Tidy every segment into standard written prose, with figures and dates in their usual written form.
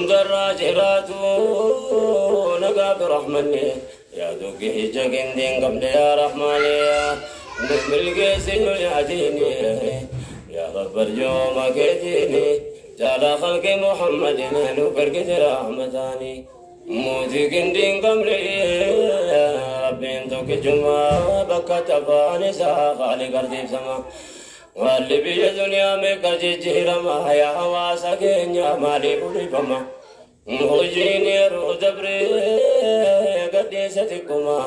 جراتو نقاب رحمني يا دوقي جاكين دين قبل يا رحماني نقبل قيسي ويعديني يا رب اليوم كيديني جالا خلق محمد نهلو برقد رحمتاني موتي كندين قبلي ربي انتوك جمعة بكا تفاني خالي قرديب سما واللي بي دنيا مكجي جيرما يا حواسا كينيا مالي بولي بما مخجيني رو دبري قديستكما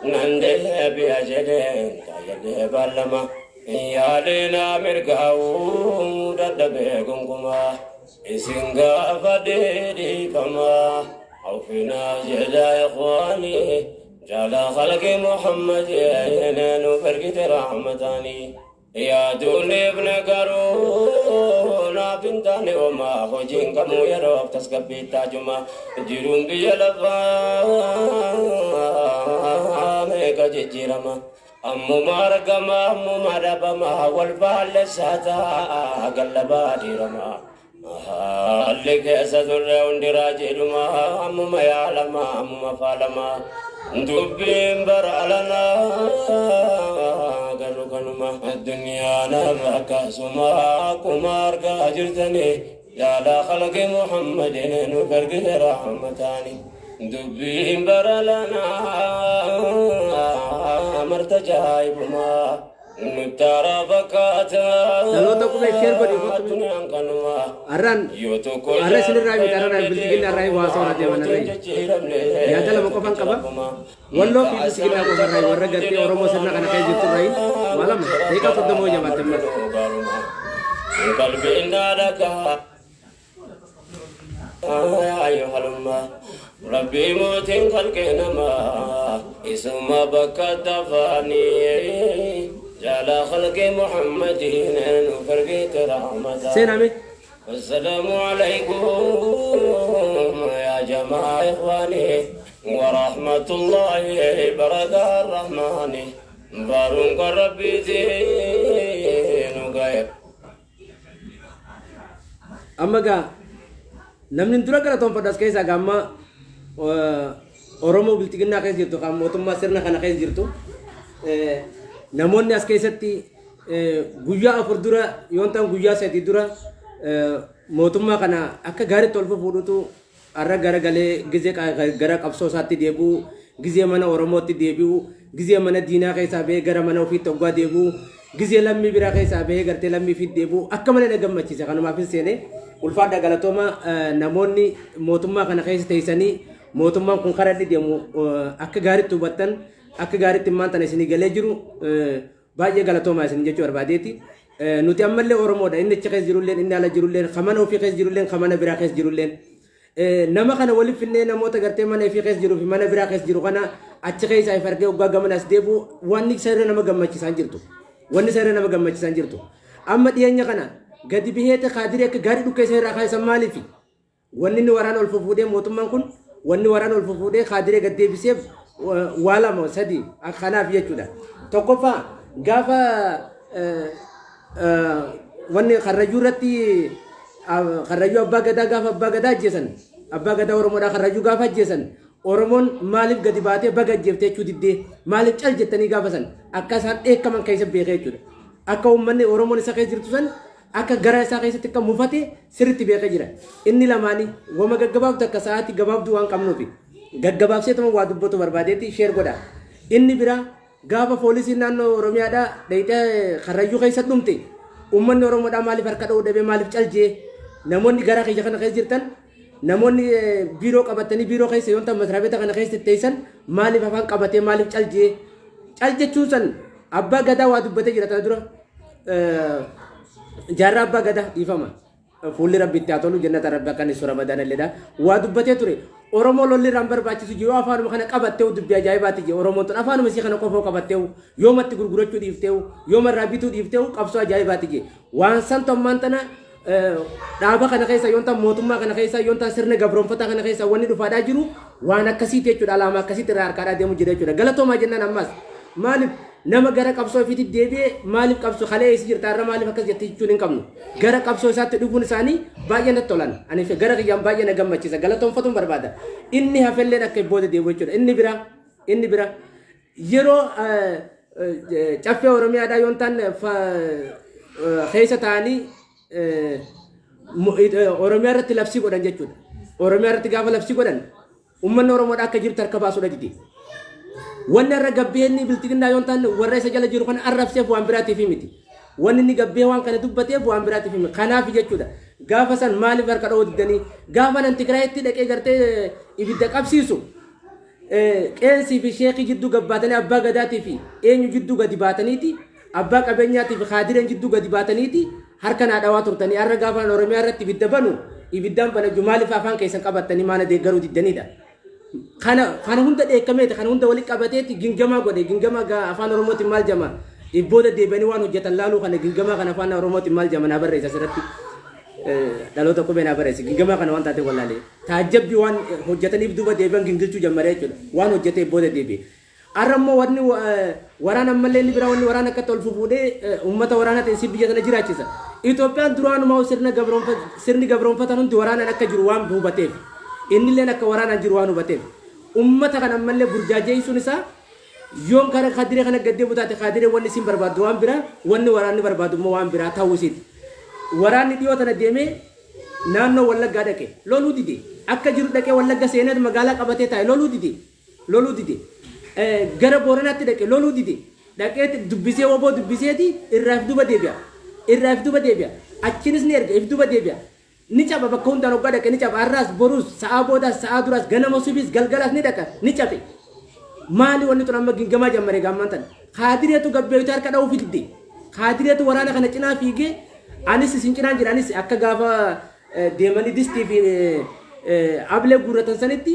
ننده بيا جدين تايده بالما يا لينا مرقاو ددبيكمكما اسنغا فديدي فما عوفنا جدا إخواني جالا خلق محمد ينانو فرقت رحمتاني يا دوني ابن كرونا بنتاني وما خوجين كمو يروب تسكبي تاجما جيرون بيالفا ميكا جيجيرما أمو مارقما أمو ماربما والبال ساتا قلبا ديرما اللي كيسا ذرة وندراجلما أمو ما يعلما أمو ما فالما دبين برعلنا قالوا كنما الدنيا نبعك سما كمار قاجرتني يا لا خلق محمد نفرق رحمتاني دبين برعلنا مرتجايب ما نتارا بكاتا لو تكو بشير بدي أران أران سنر راي بتارا بلتقين راي واسورة جوانا راي يا جل مكفان كبا والله في بسكين أكو راي ورا قتي أورمو سرنا كنا كي جبت راي مالام هيك تدمو جماعة تمر قلبي نارك أيها الأمة ربي موتين خلقنا ما اسم بكت فاني جالا خلق محمد نفرقت رحمته سينامي السلام عليكم يا جماعة إخواني ورحمة الله بركة الرحمن بارك ربي زينك أما جا نمن ترى كلا توم بدرس كيسا كما أورمو بلتقينا كيس جرتو كم موتم ما سرنا كنا كيس جرتو namoonni as keessatti guyyaa afur dura yoontaan guyyaa sadii dura mootummaa kana akka gaariitti ol fuudhutu arra garagalee gizee gara qabsoo isaatti deebi'u gizee mana oromootti deebi'u gizee mana diinaa keessaa bahee gara mana ofiitti oggaa deebi'u gizee lammii biraa keessaa bahee gartee lammii ofiitti deebi'u akka malee na gammachiisa kanumaafis seenee ulfaadha galatooma namoonni mootummaa kana keessa teessanii mootummaan kun karaa deemu akka gaariitti hubattan akka gaariitti maanta isinii galee jiru baay'ee galatoomaa isin jechuu barbaadeeti nuti ammallee oromoodha inni achi keessa jirulleen inni ala jirulleen kamana ofii keessa jirulleen kamana biraa keessa jirulleen nama kana waliif finnee namoota gartee mana ofii keessa jiruu fi mana biraa keessa jiru kana achi keessa if argee waggaa gamanas deebi'u wanni seera nama gammachiisaan jirtu wanni seera nama gammachiisaan jirtu amma dhiyeenya kana gadi biheete kaadiree akka gaarii dhukkee seeraa kaa'isan maaliifi wanni inni waraana ol fuudhee mootummaan kun wanni waraana ol fuudhee kaadiree gad deebiseef wala mo sadi akanaaf jechuudha tokkoffaa gaafa wanni karrayyuu irratti karrayyuu abbaa gadaa gaafa abbaa gadaa ajjeesan abbaa gadaa oromoodhaa karrayyuu gaafa ajjeesan oromoon maaliif gadi baatee baga ajjeeftee jechuu diddee maaliif cal jettanii gaafa san akka isaan dheekkaman keessa beekee jechuudha akka uummanni oromoon isa keessa jirtu san akka gara isaa keessatti akka mufate sirriitti beekee jira inni lamaanii wama gaggabaabdu akka sa'aatii gabaabduu waan qabnuufi gaggabaabsee tuma waa dubbatu barbaadeetti sheer godha inni bira gaafa poolisiin naannoo oromiyaadhaa dhayitee karrayyuu keessa dhumte uummanni oromoodhaa maaliif harka dha'uu dhabee maaliif caljee namoonni gara keessa kana keessa jirtan namoonni biiroo qabatanii biiroo keessa yoon ta'an masraabeta kana keessa teessan maaliif afaan qabatee maaliif caljee caljechuun san abbaa gadaa waa dubbatee jira tana dura jaarraa abbaa gadaa dhiifama fuulli rabbitti haa tolu jannata rabbi akka inni suura badaan illee waa dubbatee ture oromoo lolli irraan barbaachisu yoo afaanuma kana qabattee dubbii ajaa'ibaati jee oromoon tun afaanuma isii kana qofoo qabattee yoo matti gurgurachuu dhiiftee yoo marraa bituu dhiiftee qabsoo ajaa'ibaati jee waan san tommaan tana dhaaba kana keessa yoon ta'an mootummaa kana keessa yoon ta'an sirna gabroonfataa kana keessa wanni dhufaadhaa jiru waan akkasiiti jechuudha alaama akkasiitti irraa harkaadhaa deemu jira jechuudha galatoomaa jennaan ammas maaliif nama gara qabsoo ofiitti deebi'ee maaliif qabsoo kalee eessi jirta irra maaliif akkas jettee jechuun hin qabnu gara qabsoo isaatti dhufuun isaanii baay'ee natti tolan ani gara kiyyaan baay'ee na gammachiisa galatoonfatuun barbaada inni hafelleen akka booda deebi'u jechuudha inni bira yeroo caffee oromiyaadhaa yoon ta'an keessa ta'anii oromiyaa irratti labsii godhan jechuudha oromiyaa irratti gaafa labsii godhan ummanni oromoodhaa akka jirtu harka baasuudha didi wanni irra gabbeenni biltiginnaa yoon ta'an warra isa jala jiru kana arrabseef waan biraatiif miti wanni inni gabbee waan kana dubbateef waan biraatiif miti kanaaf jechuudha gaafa san maaliif harka dha'uu diddanii gaafa nan Tigraayitti dhaqee gartee ibidda qabsiisu qeensii fi sheekii jidduu gabbaatanii abbaa gadaatii fi eenyu jidduu gadi baataniiti abbaa qabeenyaatii fi kaadireen jidduu gadi baataniiti harka naa dhawaa turtanii har'a gaafa oromiyaa irratti ibidda banu ibiddaan bana maaliif afaan keessan qabattanii maana deeggaruu diddanidha. Kana hunda dheekkameeti kana hunda walitti qabateeti gingamaa godhe gingamaa afaan oromootiin maal jama booda deebi'anii waan hojjetan laaluu kana gingamaa kana afaan oromootiin maal jama naa barreessa asirratti dhaloota qubee naa barreessa gingamaa kana waan taate wallaalee taajjabbii waan hojjetaniif duuba deebi'an gingilchuu jammaree jechuudha waan hojjetee booda deebi'e. Arrammoo wanni waraana ammallee inni bira wanni waraana akka tolfu fuudhee uummata waraana ta'e si biyya sana jiraachisa. Itoophiyaan duraanuma sirni gabroonfatan hundi waraanaan akka jiru waan hubateef innillee akka waraanaan jiru waan hubateef uummata kana ammallee burjaajeessuun isaa yoon kana kaadiree kana gaddee butaate kaadiree wanni isin barbaaddu waan biraa wanni waraanni barbaadu immoo waan biraa ta'uu isiiti. Waraanni dhiyoo tana deemee naannoo Wallaggaa dhaqe loluu dide akka jiru dhaqee Wallagga seenee magaalaa qabatee taa'e loluu dide. Gara Booranaatti dhaqe loluu dide dhaqee dubbisee woboo dubbiseeti irraaf duba deebi'a achinis ni erga if duba deebi'a ni caba bakka hundaan hoggaa dhaqe ni caba har'aas boruus sa'aa boodaas sa'aa duraas ganama subiis galgalaas ni dhaqa ni cabe maali wanni tun amma gingamaa jammaree gaamman tan kaadireetu gabbeeytu harka dha'uu fidde kaadireetu waraana kana cinaa fiigee anis isin cinaan jira anis akka gaafa deemanii distii fi ablee guurratan sanitti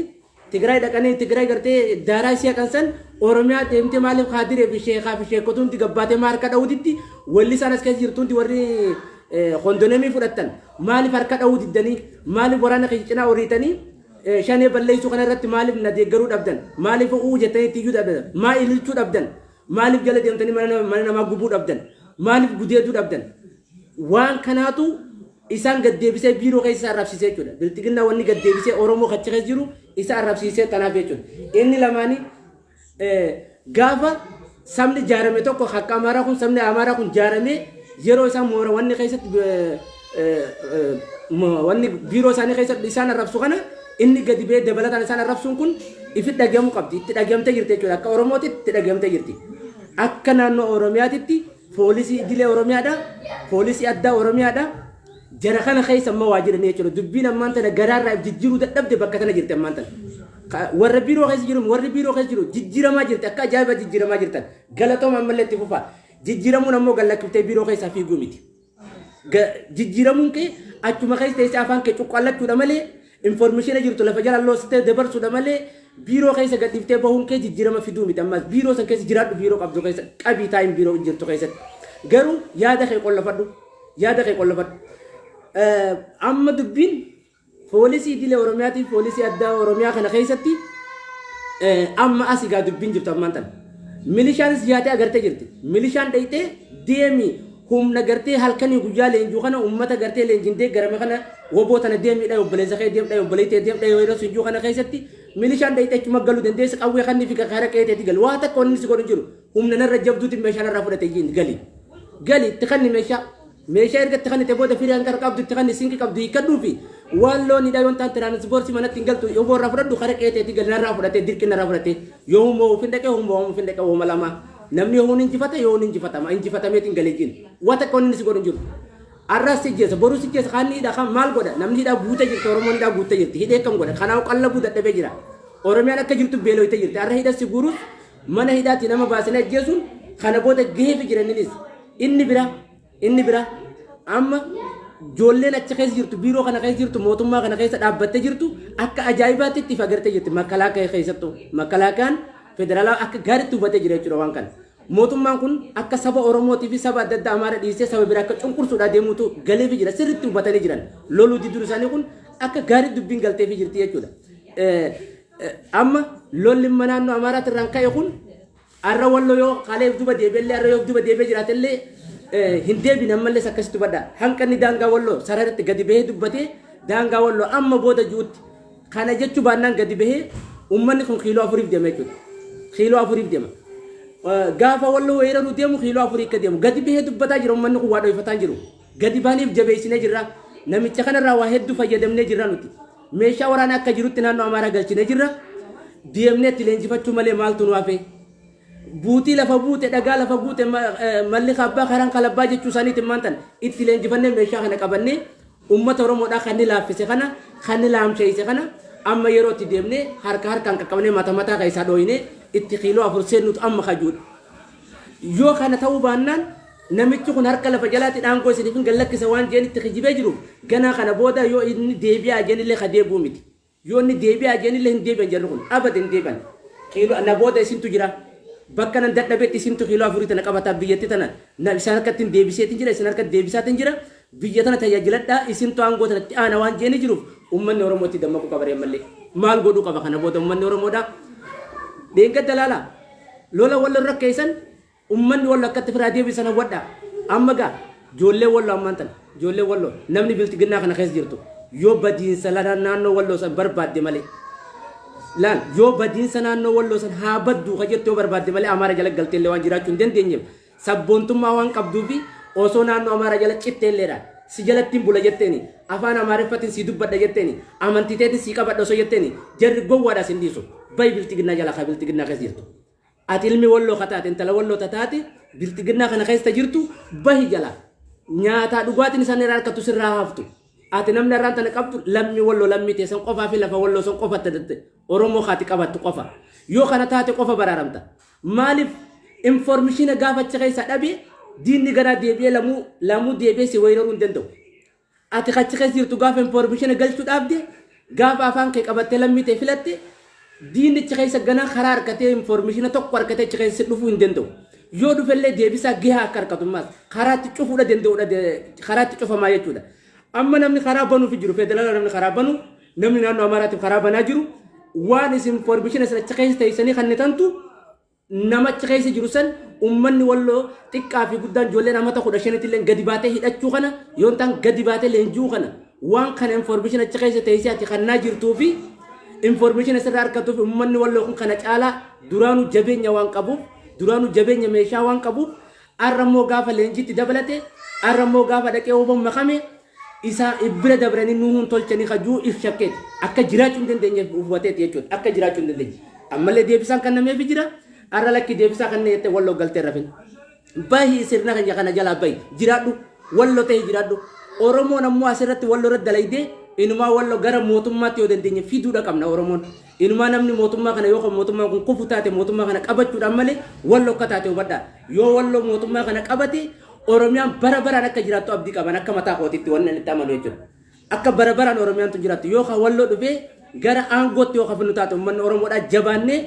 Tigraay dhaqanii Tigraay gartee daaraa ishee kan san Oromiyaa deemtee maaliif kaadiree fi sheekaa fi sheekotuun gabbaatee maa harka dha'uutti walli isaan as keessa jirtuun warri kondoneemii fudhatan maaliif harka dha'uu diddanii maaliif waraana cinaa horiitanii shanee balleessuu kana irratti maaliif na deeggaruu dhabdan maaliif uu jettanii tiyyuu dhabdan maa ililchuu dhabdan maaliif jala deemtanii mana namaa gubuu dhabdan maaliif gudeeduu dhabdan waan kanaatu isaan gaddeebisee biiroo keessa arrabsiisee jechuudha biltiginnaa wanni gaddeebisee Oromoo kachi keessa jiru isa arrabsiisee tanaaf jechuudha inni lamaanii gaafa sabni jaarame tokko akka Amaaraa kun sabni Amaaraa kun jaarame yeroo isaan moora wanni keessatti wanni biiroo isaanii keessatti isaan arrabsu kana inni gadi bee dabalataan isaan arrabsuun kun ifi dhagahamuu qabdi itti dhagamtee jirti jechuudha akka Oromootti itti dhagamtee jirti akka naannoo Oromiyaatitti poolisii idilee Oromiyaadha poolisii addaa Oromiyaadha jara kana keessa amma waa jiranii jechuudha dubbiin ammaan tana garaarraa jijjiiruu dadhabde bakka tana jirti ammaan tana warri biiroo keessa jiru jijjiiramaa jirti akka ajaa'iba jijjiiramaa jirtan galatooma ammallee itti fufaa jijjiiramuun ammoo gallaqiftee biiroo keessaa fiiguu miti jijjiiramuun kee achuma keessa teessee afaan kee cuqqaallachuudha malee informaationa jirtu lafa jala loositee dabarsuudha malee biiroo keessa gadhiiftee bahuun kee jijjiirama fiduu miti ammas biiroo san keessa jiraadhu biiroo qabdu keessa qabii taa'in biiroo jirtu keessatti garuu yaada kee qollafadhu amma dubbiin poolisii idilee Oromiyaatii poolisii addaa Oromiyaa kana keessatti amma asii gaa dubbiin jirtu ammaan tana milishaanis yaatee agartee jirti milishaan dhayitee deemi humna gartee halkanii guyyaa leenjuu kana uummata gartee leenjindee garame kana woboo tana deemiidha obboleessa kee deemdha obboleettee deemdha yeroo sujjuu kana keessatti milishaan dhayitee achuma galuu dandeessa qawwee kannii fi kaara qeeteeti gal waa takka wanni si godhu jiru humna narra jabduuti meeshaa narraa fudhatee jiin gali itti kanni meeshaa ergatti kan itti booda firiyaan kar qabdu itti kan sinki qabdu hiikadhuu fi waan loonii dha yoon ta'an tiraanspoortii manatti hin galtu yoo boorraa fudhadhu kara qeeteeti gal narraa fudhatee dirqi narraa fudhatee yoo humoo ufin dhaqee hooma lama namni yoo hin injifate yoo hin injifatama injifatameetiin galee jiin waa takka wanni si godhu jiru arraas si jeessa boruu si jeessa kan hidhaa kan maal godha namni hidhaa guutee jirti Oromoon hidhaa guutee jirti hidhee kam godha kanaaf qallabuu dadhabee jira Oromiyaan akka jirtu beelooytee jirti arra hidhaa si guuruus mana hidhaatti nama baasanii ajjeesuun kana booda gaheefi jiraniinis inni bira amma ijoolleen achi keessa jirtu biiroo kana keessa jirtu mootummaa kana keessa dhaabbattee jirtu akka ajaa'ibaatti itti agartee jirti makalaakaa keessattuu makalaakaan federaalaa akka gaariitti hubatee jira jechuudha waan kana mootummaan kun akka saba Oromootii fi saba adda addaa Amaaraa dhiisee saba biraa akka cunqursuudhaa deemuutu galeefi jira sirriitti hubatanii jiran loluu didduu isaanii kun akka gaarii dubbiin galteefi jirti jechuudha amma lolli naannoo Amaaraatti irraan ka'e kun arra wallo yo kaleef duba deebelle arra yo duba deebe jiraatelle hindee bin ammallee sakkasitti badda hanqanni daangaa wallo sararratti gadi bahee dubbate daangaa wallo amma booda juutti kana jechu baannaan gadi bahee ummanni kun kiiloo 4 deema jechuudha kiiloo 4 deema gaafa wallo weeraruu deemu kiiloo 4 akka deemu gadi bahee dubbataa jira ummanni kun waa dhoyfataa jiru gadi baaniif jabeessinee jirra namicha kanarraa waa hedduu fayyadamnee jirra nuti meeshaa waraanaa akka jirutti naannoo amaaraa galchinee jirra deemnee itti leenjifachuu malee maaltu nu hafe buutii lafa buute dhagaa lafa buute malli kabbaa karaan kalabbaa jechuu isaaniitiin maantan itti leenjifannee meeshaa kana qabannee ummata oromoodhaa kan ni laaffise kana kan ni laamsheeyse kana amma yeroo itti deemnee harka harkaan qaqqabnee mata mataa keessaa dhooyinee itti kiiloo 4 seennutu amma kajuudha yoo kana ta'uu baannaan namichi kun harka lafa jalaatti dhaangoo isiniif hin gallakkisa waan jeen itti kijibee jiru ganaa kana booda yoo inni deebi'aa jenillee ka deebuu miti yoo inni deebi'aa jenillee hin deebi'an jedhu kun abada hin deebi'an kiiloo na booda isintu jira bakka nan dadhabeetti isintu kiiloo 4 tana qabataa biyyatti tana na isaan harkatti hin deebiseetiin jira isin harkatti deebisaatiin jira biyya tana tajaajiladhaa isintu aangoo tanatti aana waan jeeni jiruuf ummanni oromootti dammaqu qabaree mallee maal godhuu qaba kana booda ummanni oromoodhaa deenga dalaala lola wallo rakkeessan ummanni wallo akkatti firaa deebisan hawwadhaa amma gaa joollee wallo ammaan tan joollee wallo namni biltiginnaa kana keessa jirtu yoo badiinsa naannoo walloo san barbaadde malee laan yoo badiinsa naannoo walloo san haa badduu ka jettee yoo barbaadde malee amaara jala galteellee waan jiraachuu hin dandeenyeef sabboontummaa waan qabduufi osoo naannoo amaara jala citteelleedha si jalattiin bula jetteeni afaan amaareffatiin si dubbadha jetteeni amantiteetiin si qabadha osoo jetteeni jarri gowwaadhaa sin dhiisu bayi biltiginnaa jala kaa biltiginnaa keessa jirtu ati ilmi walloo kataate intala walloo tataate biltiginnaa kana keessa jirtu bahi jala nyaataa dhugaatiin isaan irraa harkatu sirraa haftu ati namni irraan tana qabdu lammi walloo lammi teessan qofaa fi lafa walloo san qofa tadatte oromoo kaati qabattu qofa yoo kana taate qofa baraaramta maaliif informeeshina gaafacha keessa dhabee diinni garaa deebi'ee lamuu deebi'ee si weeraruu hin danda'u ati kachi keessa jirtu gaafa informeeshina galchuu dhaabde gaafa afaan kee qabattee lammii ta'e filatte diinichi keessa ganaa karaa harkatee informeeshina tokko harkatee achi keessa dhufuu hin danda'u yoo dhufellee deebisaa gahaa akka harkatummaas karaatti cufuudha danda'uudha karaatti cufamaa jechuudha amma namni karaa banuuf jiru federaala namni karaa banu namni naannoo amaaraatiif karaa banaa jiru waan isin informeeshina sana achi keessa teessanii kan netantu nama achi keessa jiru san ummanni walloo xiqqaa fi guddaan ijoollee namoota 15 illee gadi baatee hidhachuu kana yoo ta'an gadi baatee leenjuu kana waan kana informeeshina achi keessa teessee ati kannaa jirtuu fi informeeshina sirraa harkatuuf ummanni walloo kun kana caalaa duraanuu jabeenya waan qabuuf duraanuu jabeenya meeshaa waan qabuuf arrammoo gaafa leenjitti dabalate arrammoo gaafa dhaqee oboon makame isaa ibira dabranii nuun tolchanii kajuu if shakkeeti akka jiraachuu hin dandeenye hubateeti jechuudha akka jiraachuu hin dandeenye ammallee deebisaan kan nameef jira arra lakki deebisaa kan neette walloo galtee rafin bahi sirna kan kana jalaa bahi jiraadhu walloo ta'e jiraadhu oromoon ammoo asirratti walloo irratti dalaydee inumaa walloo gara mootummaatti yoo dandeenye fiduudha qabna oromoon inumaa namni mootummaa kana yoo mootummaa kun kufu taate mootummaa kana qabachuudhaan malee walloo akka taate hubadhaa yoo walloo mootummaa kana qabate oromiyaan bara baraan akka jiraattu abdii qaban akka mataa kootitti waan inni amanu jechuudha akka bara baraan oromiyaan tun jiraattu yoo walloo dhufee gara aangootti yoo kafinu taate uummanni oromoodhaa jabaannee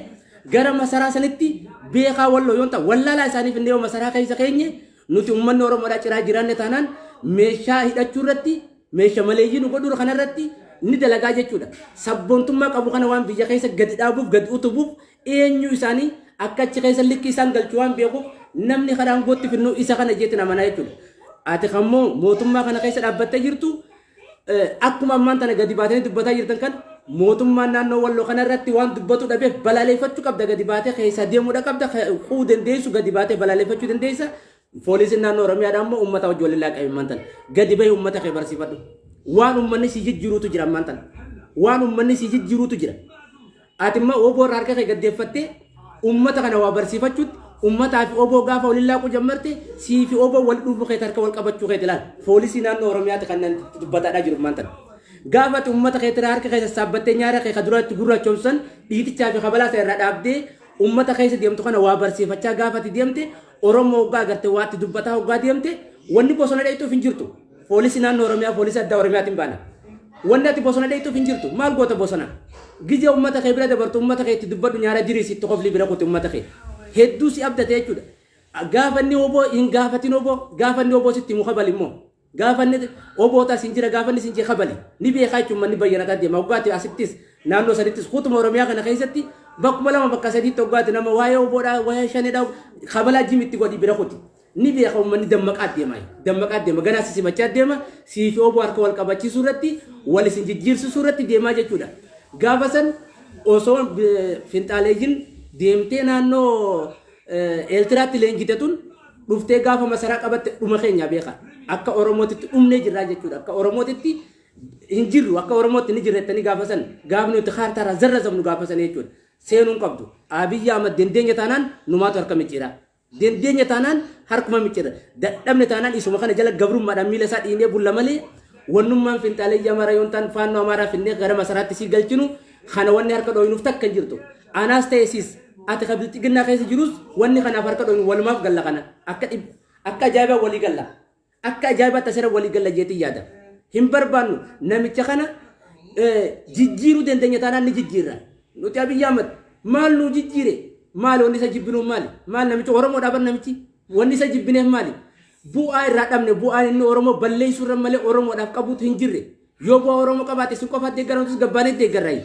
gara masaraa sanitti beekaa walloo yoo ta'u wallaalaa isaaniif illee masaraa keessa keenye nuti uummanni oromoodhaa ciraa jiraanne taanaan meeshaa hidhachuu irratti meeshaa maleeyyii nu godhuu kana irratti ni dalagaa jechuudha sabboontummaa qabu kana waan biyya keessa gadi dhaabuuf gadi utubuuf eenyu isaanii akka achi keessa likki isaan galchuu waan beekuuf namni karaa aangootti finnu isa kana jeetti namanaa jechuudha ati kammoo mootummaa kana keessa dhaabbattee jirtu akkuma ammaan tana gadi baatanii dubbataa jirtan kan mootummaan naannoo walloo kana irratti waan dubbatu dhabeef balaaleffachuu qabda gadi baatee keessa deemuudha qabda quu dandeessu gadi baatee balaaleffachuu dandeessa poolisiin naannoo oromiyaadha ammoo uummata wajjin waliin laaqame ammaan tana gadi bahi uummata kee barsiifadhu waan uummanni si jijjiiruutu jira ammaan tana waan uummanni si jijjiiruutu jira ati immoo oboo irraa harka kee gaddeeffattee uummata kana waa barsiifachuutti ummataa fi oboo gaafa waliin laaquu jammarte sii fi oboo wal dhufu keet harka wal qabachuu keet ilaal poolisii naannoo oromiyaatti kan dubbataadhaa jiru maantan gaafati ummata keetira harka keessa saabbattee nyaara kee kaduraatti gurraachomsan dhiitichaa fi kabalaasa irraa dhaabdee ummata keessa deemtu kana waa barsiifachaa gaafati deemte oromoo hoggaa agarte waatti dubbataa hoggaa deemte wanni bosona dheeytuuf hin jirtu poolisii naannoo oromiyaa poolisii addaa oromiyaatiin baana wanni ati bosona dheeytuuf hin jirtu maal goota bosona gizee ummata kee bira dabartu ummata kee itti dubbadhu nyaara diriisitti qofli bira kutte ummata kee hedduu si abdate jechuudha gaafanni oboo hin gaafatin oboo gaafanni oboo sitti muka bali immoo gaafanni oboo taas hin jira gaafanni sin jee kabali ni beekaa jechuun manni bayyanataa deema hoggaatti asittis naannoo sanittis kutuma oromiyaa kana keessatti bakkuma lama bakka sadii toggaati nama waa'ee oboodhaa waa'ee shanidhaa kabalaa jimitti godhi bira kuti ni beeka uummanni dammaqaa deema ganaa simachaa deema siifi oboo harka wal qabachiisuu irratti wal isin jijjiirsisuu irratti deemaa jechuudha gaafa san osoo finxaaleejiin deemtee naannoo eeltiraatti leenjitetuun dhuftee gaafa masaraa qabatte dhuma keenya beeka akka oromootitti dhumnee jirraa jechuudha akka oromootitti hin jirru akka oromootti ni jirrettanii gaafa san gaafni nuti kaartaarraa zarra zabnu gaafa san jechuudha seenuun qabdu Abiyyi Ahmad dandeenya taanaan numaatu harka micciira dandeenya taanaan harkuma micciira dadhabne taanaan isuma kana jala gabrummaadhaan miila isaa dhiinee bulla malee wannummaan finxaalee amara yoon ta'an faannoo amaaraa finnee gara masaraatti sii galchinu kana wanni harka dhooyinuuf takka hin jirtu anaas ta'e siis ati kabirti ginnaa keessa jirus wanni kanaaf harka dhooyinu walumaaf galla kana akka ajaa'ibaa walii galla akka ajaa'ibaa tasira walii galla jeetii yaada hin barbaannu namicha kana jijjiiruu dandeenya taanaan ni jijjiirra nuti Abiyyi Ahmad maal nu jijjiire maal wanni isa jibbinuu maal namicha Oromoo dhaaban namichi wanni isa jibbineef maali bu'aa irraa dhabne bu'aan inni Oromoo balleessuu irra malee Oromoodhaaf qabuutu hin jirre yoo bu'aa Oromoo qabaate sin qofaat deeggaramtus gabbaanee deeggarraayi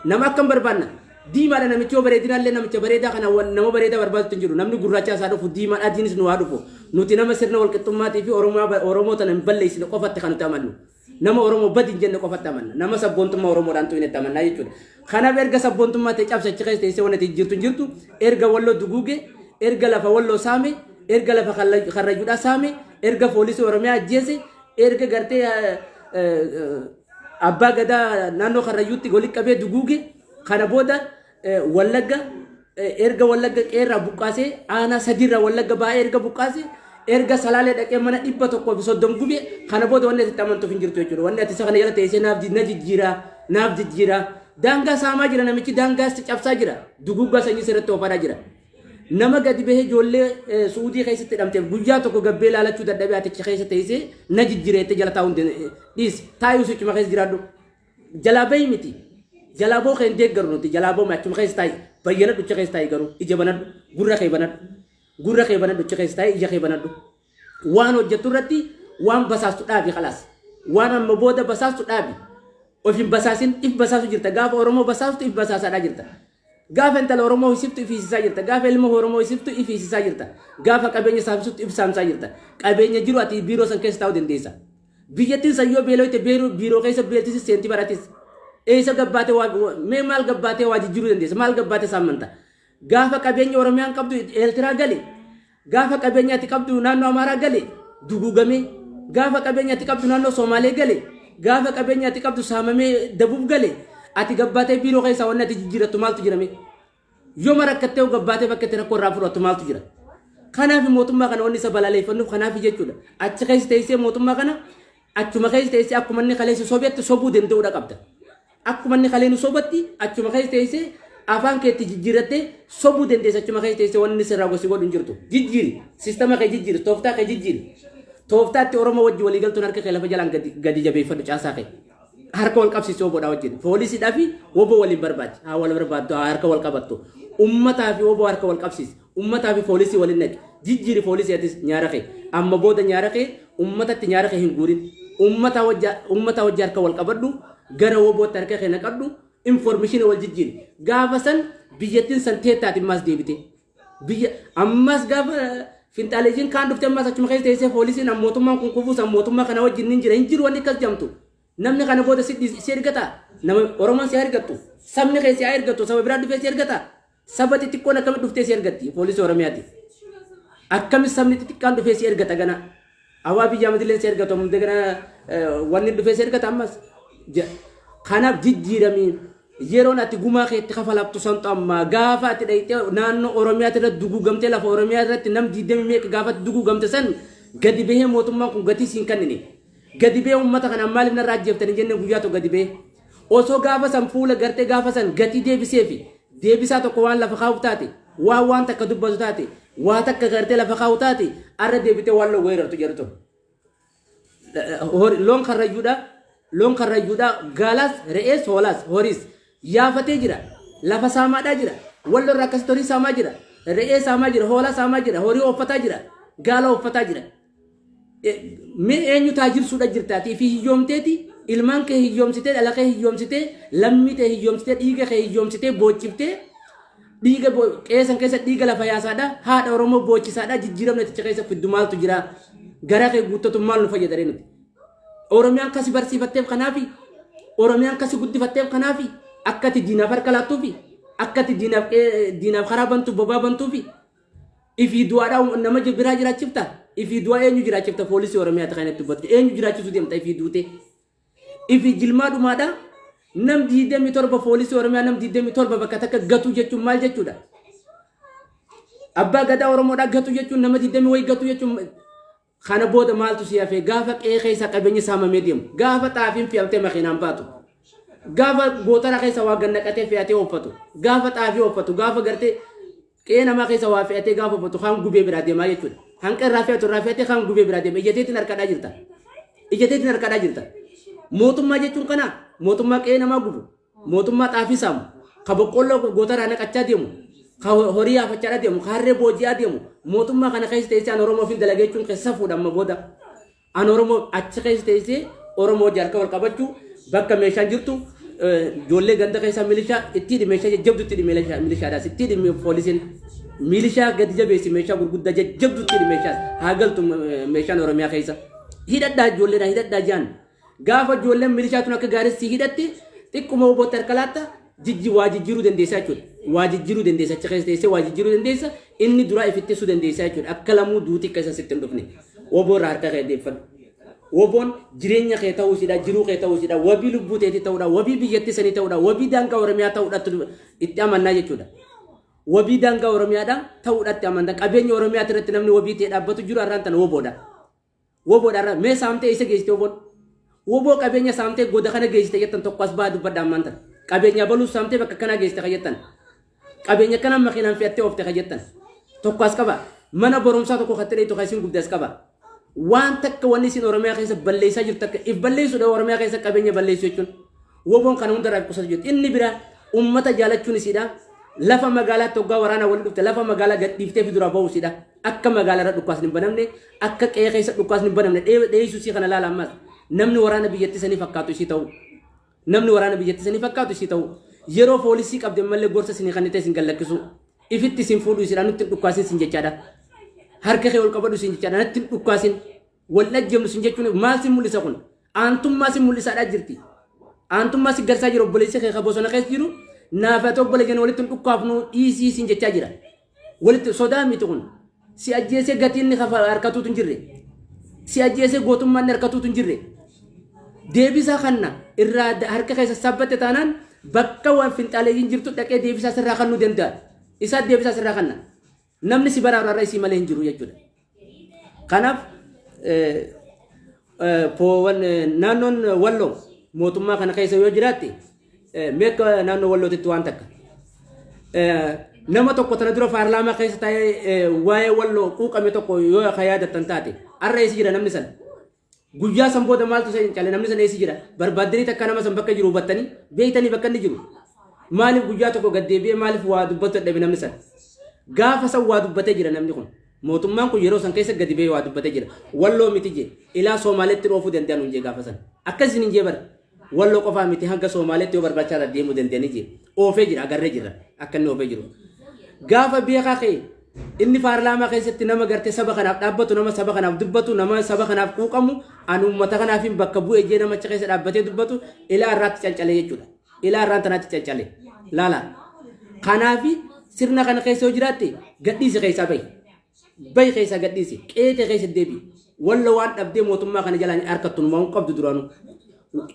nama akkam barbaanna diimaadha namichi yoo bareedinaallee namicha bareedaa kana nama bareedaa barbaatutti hin jiru namni gurraacha isaa dhufu diimaan adiinis nu haa dhufu nuti nama sirna walqixxummaatii fi Oromoo tana hin balleessine qofatti kan nuti amannu nama Oromoo badi hin jenne qofatti amanna nama sabboontummaa Oromoodhaan tu'inetti amannaa jechuudha kanaaf erga sabboontummaa ta'e cabsachi keessa teessee wanti jirtu erga walloo duguuge erga lafa walloo saame erga lafa karrayyuudhaa saame erga poolisii Oromiyaa ajjeese erga gartee abbaa gadaa naannoo karrayyuutti goli qabee duguuge kana booda wallagga erga wallagga qeerraa buqqaasee aanaa sadiirraa wallagga baay'ee erga buqqaasee erga salaalee dhaqee mana 130 gube kana booda wanni ati amantuuf hin jirtu jechuudha wanni ati isa kana jala teessee naaf jijjiira daangaa saamaa jira namichi daangaa cabsaa jira duguuggaa sanyii sirriitti oofaadhaa jira nama gadi bahee ijoollee suudii keessatti hidhamteef guyyaa tokko gabbee laalachuu dadhabee aticha keessa teessee na jijjiireette jala taa'uun dhiis taa'uu sichuma keessa jiraadhu jalaa bahi miti jalaa boo keen deeggaru nuti jalaa boo achuma keessa taa'i bayyana dhucha keessa taa'i garuu ija banadhu gurra kee banadhu dhucha keessa taa'i ija kee banadhu waan hojjettu irratti waan basaastu dhaabi khalaas waan amma booda basaastu dhaabi of hin basaasin if basaasu jirta gaafa Oromoo basaastu if basaasaadhaa jirta gaafa intala Oromoo isiftu ifiisisaa jirta gaafa ilma Oromoo isiftu ifiisisaa jirta gaafa qabeenya saamsutti if saamsaa jirta qabeenya jiru ati biiroo san keessa taa'uu dandeessa biyyattiin san yoo beeloote biiroo keessa beeltisi seenti baratis eessa gabbaate mee maal gabbaate waa jijjiiruu dandeessa maal gabbaate saamanta gaafa qabeenya Oromiyaan qabdu Eeltiraa gale gaafa qabeenya ati qabdu naannoo Amaaraa gale duguugame gaafa qabeenya ati qabdu naannoo Somaalee gale gaafa qabeenya ati qabdu saamamee Dabuub gale ati gabbaatee biiroo keessa wanni ati jijjiirattu maaltu jirame yoo marakkattee gabbaatee bakka itti rakkoo irraa fudhattu maaltu jira kanaaf mootummaa kana wanni isa balaleeffannuuf kanaaf jechuudha achi keessa teessee mootummaa kana achuma keessa teessee akkuma inni kaleessa sobeetti sobuu danda'uudha qabda akkuma inni kaleenu sobatti achuma keessa teessee afaan keetti jijjiirattee sobuu dandeessa achuma keessa teessee wanni sirraa gosi godhu hin jirtu jijjiiri siistama kee jijjiiri tooftaa kee jijjiiri tooftaatti Oromoo wajji waliigaltuun harka kee lafa jalaan gadi jabeeffadhu caasaa kee harka wal qabsiisee oboodhaa wajjin poolisiidhaa fi obbo waliin barbaadi haa wal barbaaddu harka wal qabattu ummataa fi obbo harka wal qabsiisi ummataa fi poolisii waliin naqi jijjiiri poolisii atis nyaara kee amma booda nyaara kee ummatatti nyaara kee hin guurin ummataa wajji harka wal qabadhu gara obootti harka kee naqadhu information wal jijjiiri gaafa san biyyattiin san teettaatiin maas deebite biyya ammas gaafa finxaaleejiin kaan dhufte ammas achuma keessa teessee poolisiin mootummaan kun kufuu san mootummaa kana wajjin hin jira hin jiru wanni akkas jamtu namni kana booda si ergata nama Oromoon si ergattu sabni kee si ergattu saba biraa dhufee si ergata saba xixiqqoon akkamitti dhuftee si ergatti poolisii Oromiyaati akkamitti sabni xixiqqaan dhufee si ergata gana Abiyyi Ahmad illee si ergatu amma gana wanni dhufee si ergata ammas kanaaf jijjiiramii yeroon ati gumaa keetti kafalabtu santu amma gaafa ati dhayitee naannoo Oromiyaatti irratti duguugamtee lafa Oromiyaa irratti nam 20 meeqa gaafa duguugamte san gadi bahee mootummaan kun gatii siin kennine gadi bee ummata kana maaliif narraa ajjeeftanii jenne guyyaa tokko gadi bee osoo gaafa san fuula gartee gaafa san gatii deebiseefi deebisaa tokko waan lafa kaa'u taate waan takka dubbatu taate waa takka gartee lafa kaa'u taate arra deebitee waan loo weerartu jedhu loon karrayyuudha gaalaas re'ees hoolaas horiis yaafatee jira lafa saamaadhaa jira wallo irraa akkasitti horii saamaa jira re'ee saamaa jira hoolaa saamaa jira horii uffataa jira gaala uffataa jira mee eenyu taajirsuudha jirtaatii fi hiyyoomteeti ilmaan kee hiyyoomsitee dhala kee hiyyoomsitee lammii ta'e hiyyoomsitee dhiiga kee hiyyoomsitee boochiftee dhiiga qeessan keessa dhiiga lafa yaasaadha haadha oromoo boochisaadha jijjiiramna ticha keessa fiddu maaltu jira gara kee guuttatu maal nu fayyadare nuti oromiyaan kasi barsiifatteef kanaafi oromiyaan kasi guddifatteef kanaafi akkati diinaaf harka laattuufi akkati diinaaf karaa bantuuf bobaa bantuufi ifi du'aadhaa nama biraa jiraachifta ifi du'aa eenyu jiraachifta poolisii oromiyaa ta'an itti dubbatu eenyu jiraachisu deemta ifi duute ifi jilmaa dhumaadha nam 27 poolisii oromiyaa nam 27 bakka takka gatu jechuun maal jechuudha abbaa gadaa oromoodhaa gatu jechuun nama 20 wayi gatu jechuun kana booda maaltu si hafee gaafa qe'ee keessa qabeenya saamamee deemu gaafa xaafiin fe'amtee makiinaan baatu gaafa gootara keessa waa gannaqatee fe'atee uffatu gaafa xaafii uffatu gaafa gartee qe'ee namaa keessa waa fe'atee gaafa uffatu kan gubee biraa deemaa jechuudha hanqa irraa fe'atee kan gubee biraa deema ijjateetiin harkadhaa jirta mootummaa jechuun kana mootummaa qe'ee namaa gubu mootummaa xaafii saamu ka boqqolloo gootaraa naqachaa deemu ka horii yaafachaa deemu ka harree booji'aa deemu mootummaa kana keessa teessee an oromoo fi dalageechuun keessa fuudhama booda an oromoo achi keessa teessee oromoo jarka wal qabachuu bakka meeshaan jirtu ijoollee ganda keessa milishaa itti meeshaa jajjabdutti milishaadhaas itti poolisiin milishaa gadi jabeessi meeshaa gurguddaa jajjabdutti meeshaas haa galtu meeshaan oromiyaa keessa hidhadhaa ijoolleedhaan hidhadhaa jaan gaafa ijoolleen milishaatuun akka gaarissi hidhatti xiqquma hubotti harka laatta waa jijjiiruu dandeessa jechuudha waa jijjiiruu dandeessa achi keessa teessee waa jijjiiruu dandeessa inni duraa ifitteessuu dandeessa jechuudha akka lamuu duutii keessa sitti hin dhufne woboo irraa harka kee deeffadhu woboon jireenya kee ta'uu ishiidha jiruu kee ta'uu ishiidha wabii lubbuu teetii ta'uudha wabii biyyattii sanii ta'uudha wabii daangaa oromiyaa ta'uudhaatti itti amannaa jechuudha wabii daangaa oromiyaadhaan ta'uudhaatti amantaa qabeenya oromiyaa irratti namni wabii ta'ee dhaabbatu jiru har'aan tana woboodha mee saamtee isa geessite woboo qabeenya saamtee goda kana geessite jettan tokko as baa dubbadha ammaantan qabeenya baluu saamtee bakka kana geessite kajettan qabeenya kana makiinaan fe'attee oofte kajettan tokko as qaba mana barumsaa tokko kattee dheetu kasiin guddaa as qaba waan takka wanni isin oromiyaa keessa balleessaa jirtu akka if balleessuudha oromiyaa keessa qabeenya balleessu jechuun woboon kana hundarraa qusatu jettu inni bira ummata jaalachuun isiidha lafa magaalaa toggaa waraana wal dhufte lafa magaalaa gadhiiftee fi dura ba'u isiidha akka magaalaa irra dhukkaasni hin banamne akka qe'ee keessa dhukkaasni hin banamne dheessuu isii kana laala ammaas namni waraana biyyattii sanii fakkaatu isii ta'u namni waraana biyyattii sanii fakkaatu isii ta'u yeroo poolisii qabde malee gorsa isin kan isin gallakkisu ifitti isin fuudhu isiidha nutti dhukkaasin isin jechaadha harka kee ol qabadhu isin jechaadha nutti dhukkaasin wal dhajjamnu isin jechuun maal sin mul'isa kun aantummaa sin mul'isaadhaa jirti aantummaa si garsaa jiru obboleessi kee bosona keessa jiru naafatoo obboleeyyan walitti dhukkaafnu dhiisii isin jechaa jira walitti sodaa miti kun si ajjeesee gatiin harkatuutu hin jirre si ajjeesee gootummaan harkatuutu hin jirre deebisaa kanna irraa harka keessa sabbatte taanaan bakka waan finxaaleeyyiin jirtu dhaqee deebisaa sirraa kannuu danda'a isaa deebisaa sirraa kanna namni si baraaru irraa isii malee hin jiru jechuudha kanaaf naannoon walloo mootummaa kana keessa yoo jiraatte meeqa naannoo wallootitti waan takka nama tokko tana dura paarlaamaa keessa taa'ee waa'ee walloo quuqame tokko yoo ka yaadattan taate har'a eessi jira namni san guyyaa san booda maaltu isa hin calle namni san eessi jira barbaaddanii takka nama san bakka jiru hubattanii beeytanii bakka inni jiru maaliif guyyaa tokko gaddeebi'ee maaliif waa dubbatu dhabe namni san gaafa san waa dubbatee jira namni kun mootummaan kun yeroo san keessa gadi ba'ee waa dubbatee jira walloo miti jee ilaa Soomaaleetti dhoofuu danda'an hin jee gaafa san akkasiin hin jee bara walloo qofaa miti hanga Soomaaleetti yoo barbaachisaa deemuu danda'anii jee oofee jira agarree jira akka inni oofee jiru gaafa beekaa ka'e inni paarlaamaa keessatti nama gartee saba kanaaf dhaabbatu nama saba kanaaf dubbatu nama saba kanaaf quuqamu an uummata kanaafin bakka bu'ee jee namicha keessa dhaabbatee dubbatu ilaa irraatti cancalee jechuudha ilaa irraan tanaatti cancalee laala kanaafi sirna kana keessa yoo jiraatte gadhiisi keessaa bayi keessaa gadhiisi qeete keessa deebi walla waan dhabdee mootummaa kana jalaan harkattu numaa hin qabdu duraanu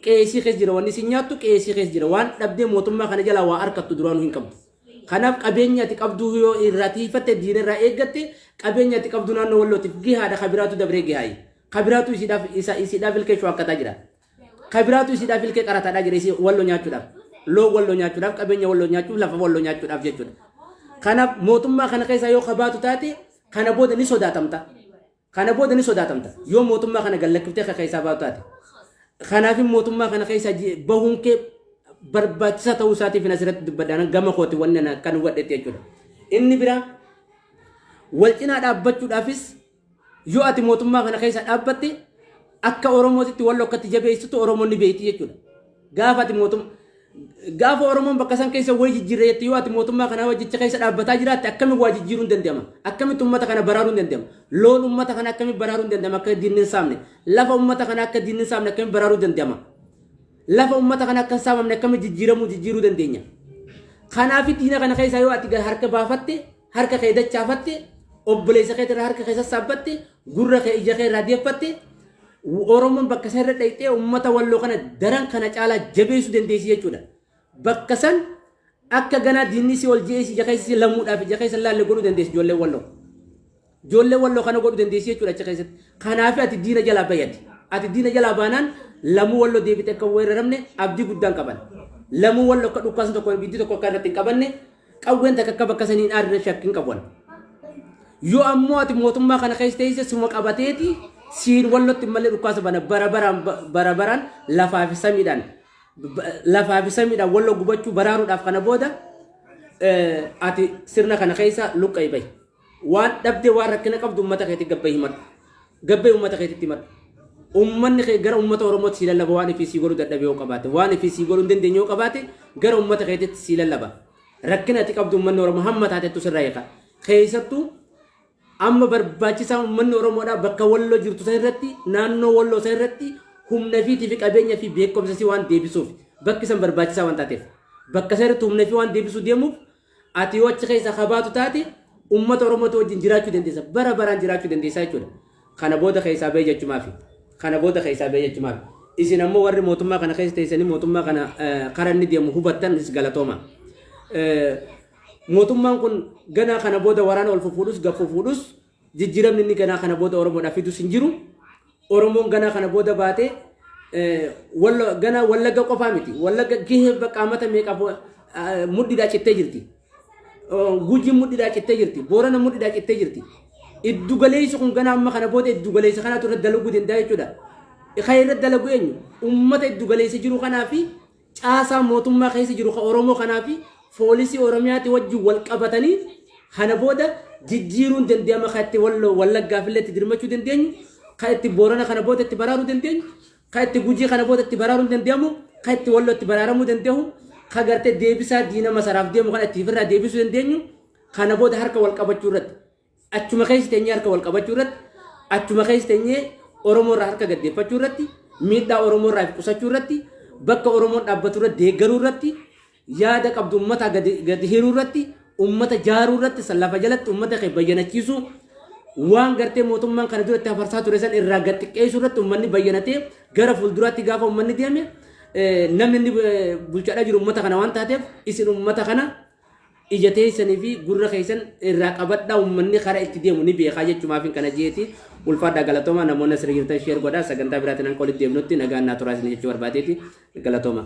qeesii keessa jira wanni isin nyaattu qeesii keessa jira waan dhabdee mootummaa kana jalaa waa harkattu duraanu hin qabdu kanaaf qabeenya ati qabdu yoo irraatiifatte diina irraa eeggatte qabeenya ati qabdu naannoo wallootiif gihaadha kabiraatu dabree gihaayi kabiraatu isiidhaaf ilkee shawakkataa jira kabiraatu isiidhaaf ilkee qarataadhaa jira isii walloo nyaachuudhaaf loo walloo nyaachuudhaaf qabeenya walloo nyaachuuf lafa walloo nyaachuudhaaf jechuudha kanaaf mootummaa kana keessa yoo qabaatu taate kana booda ni sodaatamta yoo mootummaa kana gallakkiftee keessaa baatu taate kanaaf mootummaa kana keessa bahuun kee barbaachisaa ta'uu isaatiif asirratti dubbadhaan gama kooti wannan kan wadhete jechuudha inni bira wal cinaa dhaabbachuudhaafis yoo ati mootummaa kana keessa dhaabbatte akka Oromootitti walloo akkatti jabeessitu Oromoonni beekti jechuudha. Gaafa ati gaafa Oromoon bakka san keessa wayii jijjiirre jettee yoo ati mootummaa kanaa wajjicha keessa dhaabbataa jiraatte akkami waa jijjiiruun danda'ama? Akkamitti uummata kana baraaruun danda'ama? Loon uummata kana akkami baraaruun danda'ama akka diinni hin saamne? Lafa uummata kana akka diinni hin saamne akkami baraaruu danda'ama? Lafa uummata kana akka hin saamamne akkami jijjiiruu dandeenya? Kanaaf diina kana keessa yoo ati harka baafatte, harka kee dachaafatte, obboleessa kee irraa harka kee sassaabbatte, gurra kee ija kee irraa deeffatte, Oromoon bakka san irra dhayxee uummata walloo kana daran kana caalaa jabeessuu dandeessi jechuudha. Bakka san akka ganaa diinni si ol jeessi ija keessa lamuudhaaf ija keessa laalle godhuu dandeessi ijoollee walloo. Ijoollee walloo kana godhuu dandeessi jechuudha achi keessatti. Kanaaf ati diina jalaa bayyadi. Ati diina jalaa baanaan lamuu walloo deebite akka weeraramne abdii guddaan qaban. Lamuu walloo akka dhukkaasan tokko biddi tokko akka irratti hin qabanne qawween takka akka bakka saniin aadde shakkiin qaban. Yoo ammoo ati mootummaa kana keessa teessee suma qabateeti siin wallotti malee dhukkaasa bana barabaraan lafaa fi samiidhaan walloo gubachuu baraaruudhaaf kana booda ati sirna kana keessa luqqa'ii bahi. Waan dhabdee waan rakkina qabdu uummata keetti gabbee himadhu. Gabbee uummata keetitti himadhu. Uummanni kee gara uummata Oromootti si lallaba waan ifii si godhuu dadhabee yoo qabaate waan ifii si godhuu hin dandeenye yoo qabaate gara uummata keetitti si lallaba. Rakkina ati qabdu uummanni Oromoo hamma taatettu sirraa eega. Keessattuu amma barbaachisaa uummanni Oromoodhaa bakka walloo jirtu san irratti naannoo walloo san irratti humna fiitii fi qabeenya fi beekumsa si waan deebisuuf bakki san barbaachisaa waan taateef bakka san irratti humna fi waan deebisuu deemuuf ati yoo achi keessa qabaatu taate uummata Oromootu wajjin jiraachuu dandeessa bara baraan jiraachuu dandeessa jechuudha. Kana booda keessaa bahee jechumaafi. Kana booda keessaa bahee jechumaafi. Isin ammoo warri mootummaa kana keessa teessanii mootummaa kana karaa inni deemu hubattan is galatooma. Mootummaan kun ganaa kana booda waraana ol fuudhus gafuu fuudhus jijjiiramni inni ganaa kana booda Oromoodhaaf fidus hin jiru. Oromoon ganaa kana booda baatee ganaa Wallagga qofaa miti. Wallagga gahee qaamata meeqa mudhiidhaa cittee jirti. Gujiin mudhiidhaa cittee jirti. Boorana mudhiidhaa cittee jirti. Iddu galeessi kun ganaa amma kana booda iddu galeessa kanaatu irratti dalaguu danda'a jechuudha. Kan irratti dalagu eenyu? Uummata iddu galeessa jiru kanaa fi caasaa mootummaa keessa jiru Oromoo kanaa fi Foolisii Oromiyaatti wajjin wal qabatanii kana booda jijjiiruun danda'ama kan itti Wallaggaaf illee itti dirmachuu dandeenyu, kan itti Boorana kana booda itti baraaruu dandeenyu, kan itti Gujii kana booda itti baraaruu danda'amu, kan itti Walloo itti baraaramuu danda'u, kan gartee deebisaa diina masaraaf deemu kan itti ofirraa deebisuu dandeenyu, kana booda harka wal qabachuu irratti achuma keessa teenyee harka wal qabachuu irratti achuma keessa teenyee Oromoo irraa harka gaddeeffachuu irratti miidhaa Oromoo irraa qusachuu irratti bakka Oromoon dhaabbatu irratti deeggaruu irratti yaada qabdu ummata gadi hiruu irratti ummata jaaruu irratti lafa jalatti ummata kee bayyanachiisu waan gartee mootummaan kana duratti afarsaa ture san irraa gad xiqqeessuu irratti ummanni bayyanatee gara fuulduraatti gaafa ummanni deeme namni inni bulchaadhaa jiru ummata kana waan taateef isin ummata kana ija teessanii fi gurra keessan irraa qabadhaa ummanni karaa itti deemu ni beekaa jechumaaf kana jeeti ulfaadhaa galatooma namoonni asirra jirtan sheer godhaa sagantaa biraatiin akka walitti deemnutti nagaan naa turaa isin jechuu barbaadeeti galatooma.